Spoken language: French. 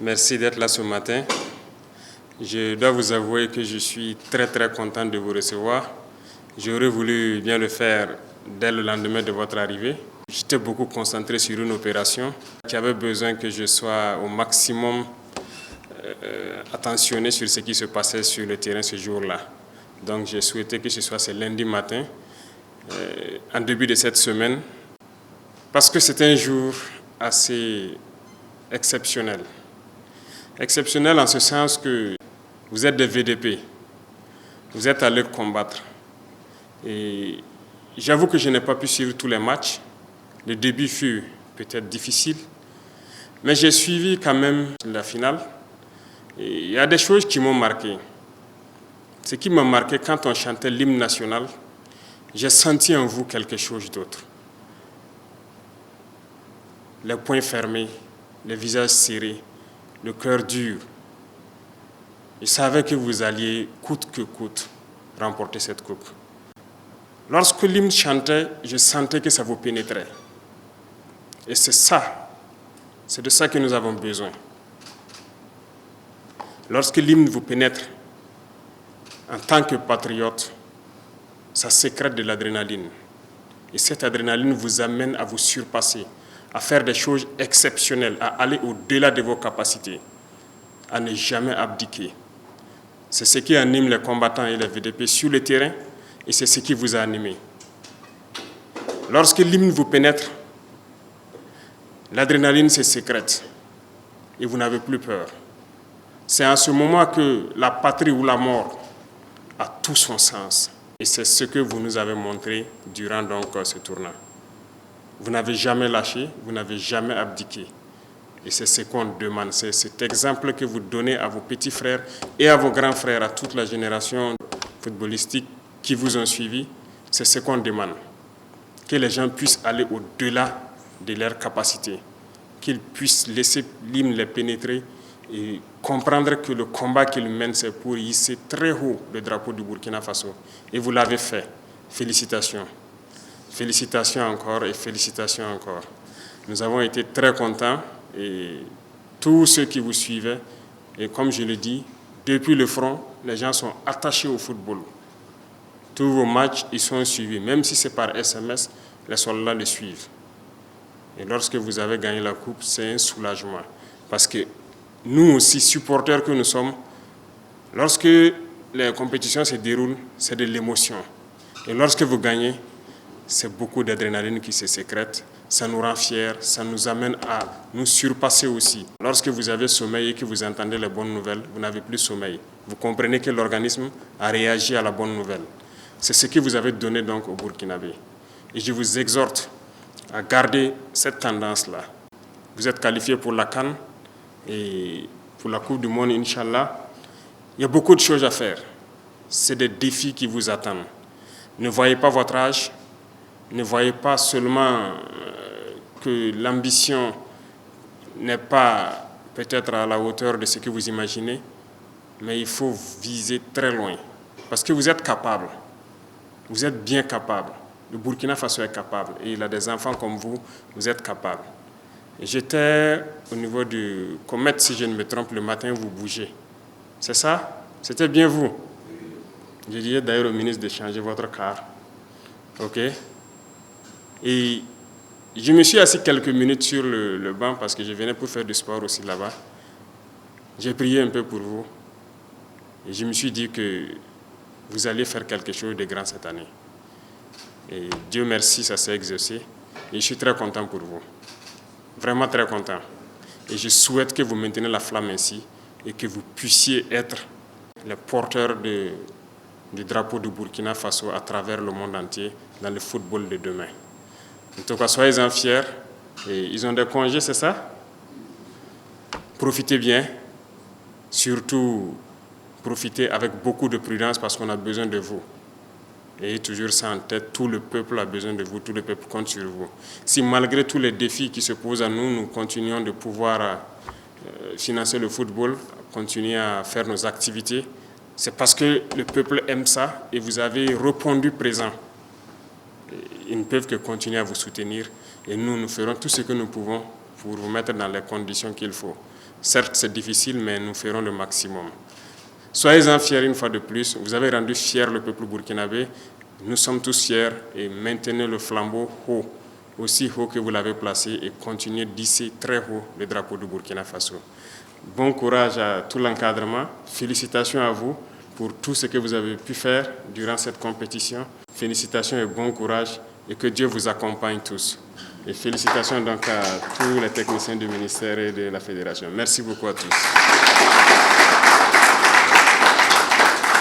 Merci d'être là ce matin. Je dois vous avouer que je suis très content de vous recevoir. J'aurais voulu bien le faire dès le lendemain de votre arrivée. J'étais beaucoup concentré sur une opération qui avait besoin que je sois au maximum attentionné sur ce qui se passait sur le terrain ce jour-là. Donc j'ai souhaité que ce soit ce lundi matin, en début de cette semaine, parce que c'est un jour assez exceptionnel. Exceptionnel en ce sens que vous êtes des VDP, vous êtes allés combattre. Et j'avoue que je n'ai pas pu suivre tous les matchs. Le début fut peut-être difficile, mais j'ai suivi quand même la finale. Et il y a des choses qui m'ont marqué. Ce qui m'a marqué quand on chantait l'hymne national, j'ai senti en vous quelque chose d'autre. Les poings fermés, les visages serrés, le cœur dur. Je savais que vous alliez, coûte que coûte, remporter cette coupe. Lorsque l'hymne chantait, je sentais que ça vous pénétrait. Et c'est de ça que nous avons besoin. Lorsque l'hymne vous pénètre, en tant que patriote, ça sécrète de l'adrénaline. Et cette adrénaline vous amène à vous surpasser, à faire des choses exceptionnelles, à aller au-delà de vos capacités, à ne jamais abdiquer. C'est ce qui anime les combattants et les VDP sur le terrain, et c'est ce qui vous a animé. Lorsque l'hymne vous pénètre, l'adrénaline se sécrète et vous n'avez plus peur. C'est en ce moment que la patrie ou la mort a tout son sens. Et c'est ce que vous nous avez montré durant donc ce tournoi. Vous n'avez jamais lâché, vous n'avez jamais abdiqué. Et c'est ce qu'on demande, c'est cet exemple que vous donnez à vos petits frères et à vos grands frères, à toute la génération footballistique qui vous ont suivi. C'est ce qu'on demande. Que les gens puissent aller au-delà de leurs capacités, qu'ils puissent laisser l'hymne les pénétrer et comprendre que le combat qu'ils mènent, c'est pour hisser très haut le drapeau du Burkina Faso. Et vous l'avez fait. Félicitations. Félicitations encore et félicitations encore. Nous avons été très contents et tous ceux qui vous suivaient, et comme je le dis, depuis le front, les gens sont attachés au football. Tous vos matchs, ils sont suivis. Même si c'est par SMS, les soldats les suivent. Et lorsque vous avez gagné la coupe, c'est un soulagement. Parce que nous aussi, supporters que nous sommes, lorsque les compétitions se déroulent, c'est de l'émotion. Et lorsque vous gagnez, c'est beaucoup d'adrénaline qui se sécrète. Ça nous rend fiers, ça nous amène à nous surpasser aussi. Lorsque vous avez sommeil et que vous entendez les bonnes nouvelles, vous n'avez plus sommeil. Vous comprenez que l'organisme a réagi à la bonne nouvelle. C'est ce que vous avez donné donc au Burkinabé. Et je vous exhorte à garder cette tendance-là. Vous êtes qualifiés pour la CAN et pour la Coupe du Monde, Inch'Allah. Il y a beaucoup de choses à faire. C'est des défis qui vous attendent. Ne voyez pas votre âge. Ne voyez pas seulement que l'ambition n'est pas peut-être à la hauteur de ce que vous imaginez, mais il faut viser très loin. Parce que vous êtes capable. Vous êtes bien capable. Le Burkina Faso est capable. Et il a des enfants comme vous êtes capable. J'étais au niveau du Comet, si je ne me trompe, le matin, vous bougez. C'est ça? C'était bien vous. Je disais d'ailleurs au ministre de changer votre car. OK? Et je me suis assis quelques minutes sur le banc parce que je venais pour faire du sport aussi là-bas. J'ai prié un peu pour vous. Et je me suis dit que vous allez faire quelque chose de grand cette année. Et Dieu merci, ça s'est exaucé. Et je suis très content pour vous. Vraiment très content. Et je souhaite que vous mainteniez la flamme ainsi et que vous puissiez être les porteurs du drapeau du Burkina Faso à travers le monde entier dans le football de demain. En tout cas, soyez-en fiers. Et ils ont des congés, c'est ça? Profitez bien. Surtout, profitez avec beaucoup de prudence parce qu'on a besoin de vous. Ayez toujours ça en tête, tout le peuple a besoin de vous, tout le peuple compte sur vous. Si malgré tous les défis qui se posent à nous, nous continuons de pouvoir financer le football, continuer à faire nos activités, c'est parce que le peuple aime ça et vous avez répondu présent. Ils ne peuvent que continuer à vous soutenir et nous ferons tout ce que nous pouvons pour vous mettre dans les conditions qu'il faut. Certes, c'est difficile, mais nous ferons le maximum. Soyez-en fiers une fois de plus. Vous avez rendu fier le peuple burkinabé. Nous sommes tous fiers et maintenez le flambeau haut, aussi haut que vous l'avez placé, et continuez d'hisser très haut le drapeau du Burkina Faso. Bon courage à tout l'encadrement. Félicitations à vous pour tout ce que vous avez pu faire durant cette compétition. Félicitations et bon courage et que Dieu vous accompagne tous. Et félicitations donc à tous les techniciens du ministère et de la Fédération. Merci beaucoup à tous.